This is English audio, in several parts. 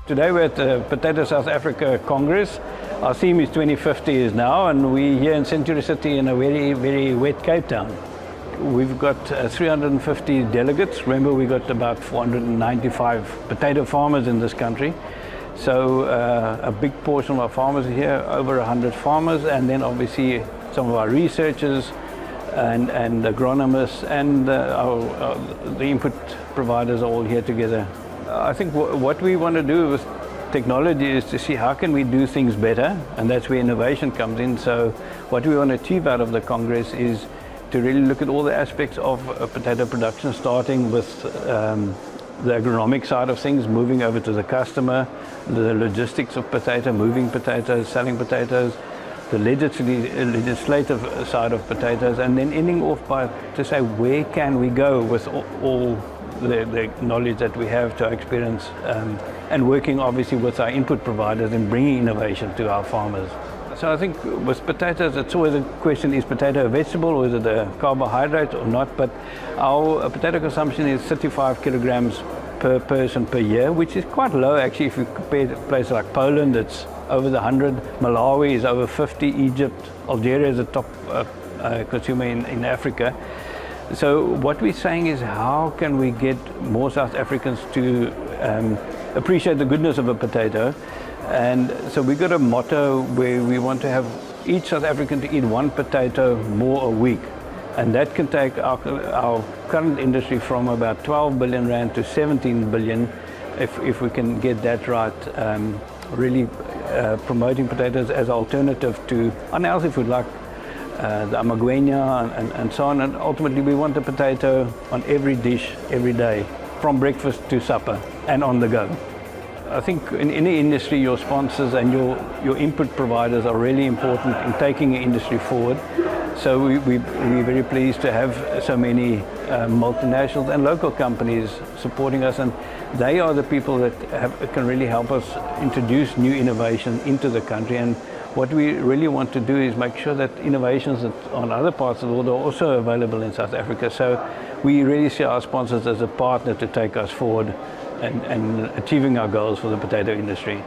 Today we're at the Potato South Africa Congress. Our theme is 2050 is now, and we're here in Century City in a very, very wet Cape Town. We've got 350 delegates. Remember, we've got about 495 potato farmers in this country. So a big portion of our farmers are here, over 100 farmers, and then obviously some of our researchers and agronomists and the input providers are all here together. I think what we want to do with technology is to see how can we do things better, and that's where innovation comes in. So what we want to achieve out of the Congress is to really look at all the aspects of potato production, starting with the agronomic side of things, moving over to the customer, the logistics of potato, moving potatoes, selling potatoes, the legislative side of potatoes, and then ending off by to say where can we go with all the knowledge that we have to our experience, and working obviously with our input providers and bringing innovation to our farmers. So I think with potatoes, it's always a question, is potato a vegetable or is it a carbohydrate or not? But our potato consumption is 35 kilograms per person per year, which is quite low actually if you compare to places like Poland, it's over the 100, Malawi is over 50, Egypt, Algeria is the top consumer in Africa. So what we're saying is how can we get more South Africans to appreciate the goodness of a potato. And so we've got a motto where we want to have each South African to eat one potato more a week. And that can take our current industry from about 12 billion rand to 17 billion if we can get that right, really promoting potatoes as an alternative to unhealthy food like the amagwenya and so on. And ultimately we want a potato on every dish every day, from breakfast to supper and on the go. I think in any industry, your sponsors and your input providers are really important in taking the industry forward. So we're very pleased to have so many multinationals and local companies supporting us, and they are the people that can really help us introduce new innovation into the country. And what we really want to do is make sure that innovations on other parts of the world are also available in South Africa. So we really see our sponsors as a partner to take us forward and achieving our goals for the potato industry.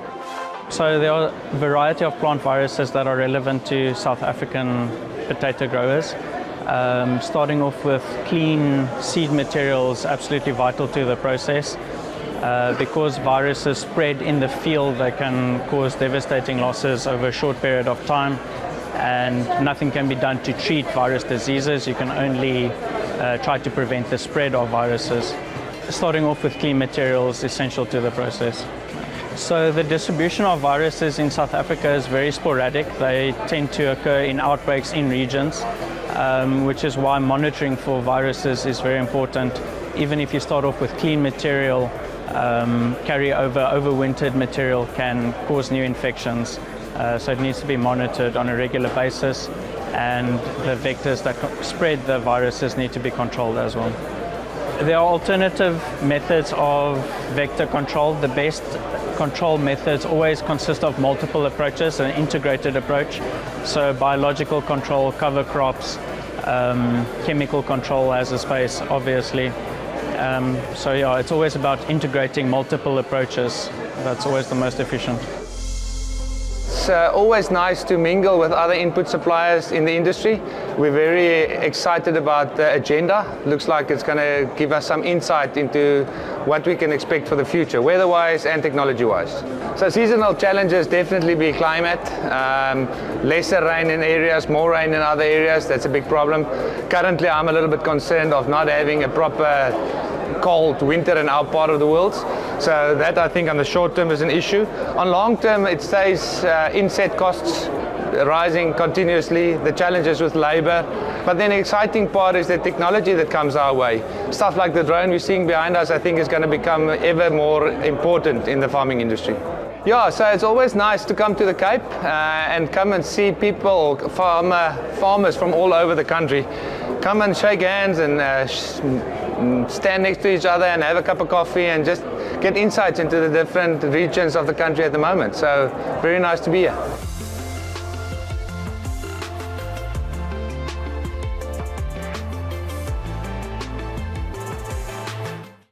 So there are a variety of plant viruses that are relevant to South African potato growers. Starting off with clean seed materials, absolutely vital to the process. Because viruses spread in the field, they can cause devastating losses over a short period of time, and nothing can be done to treat virus diseases. You can only try to prevent the spread of viruses. Starting off with clean materials is essential to the process. So the distribution of viruses in South Africa is very sporadic. They tend to occur in outbreaks in regions, which is why monitoring for viruses is very important. Even if you start off with clean material, overwintered material can cause new infections. So it needs to be monitored on a regular basis, and the vectors that spread the viruses need to be controlled as well. There are alternative methods of vector control. The best control methods always consist of multiple approaches, an integrated approach. So biological control, cover crops, chemical has a space, obviously. So yeah, it's always about integrating multiple approaches. That's always the most efficient. It's always nice to mingle with other input suppliers in the industry. We're very excited about the agenda. Looks like it's going to give us some insight into what we can expect for the future, weather-wise and technology-wise. So seasonal challenges definitely be climate, lesser rain in areas, more rain in other areas. That's a big problem. Currently, I'm a little bit concerned of not having a proper cold winter in our part of the world. So that, I think, on the short term is an issue. On long term, it stays inset costs rising continuously, the challenges with labor. But then the exciting part is the technology that comes our way. Stuff like the drone we're seeing behind us, I think, is going to become ever more important in the farming industry. Yeah, so it's always nice to come to the Cape and come and see people, farmers from all over the country. Come and shake hands and stand next to each other and have a cup of coffee and just get insights into the different regions of the country at the moment. So very nice to be here.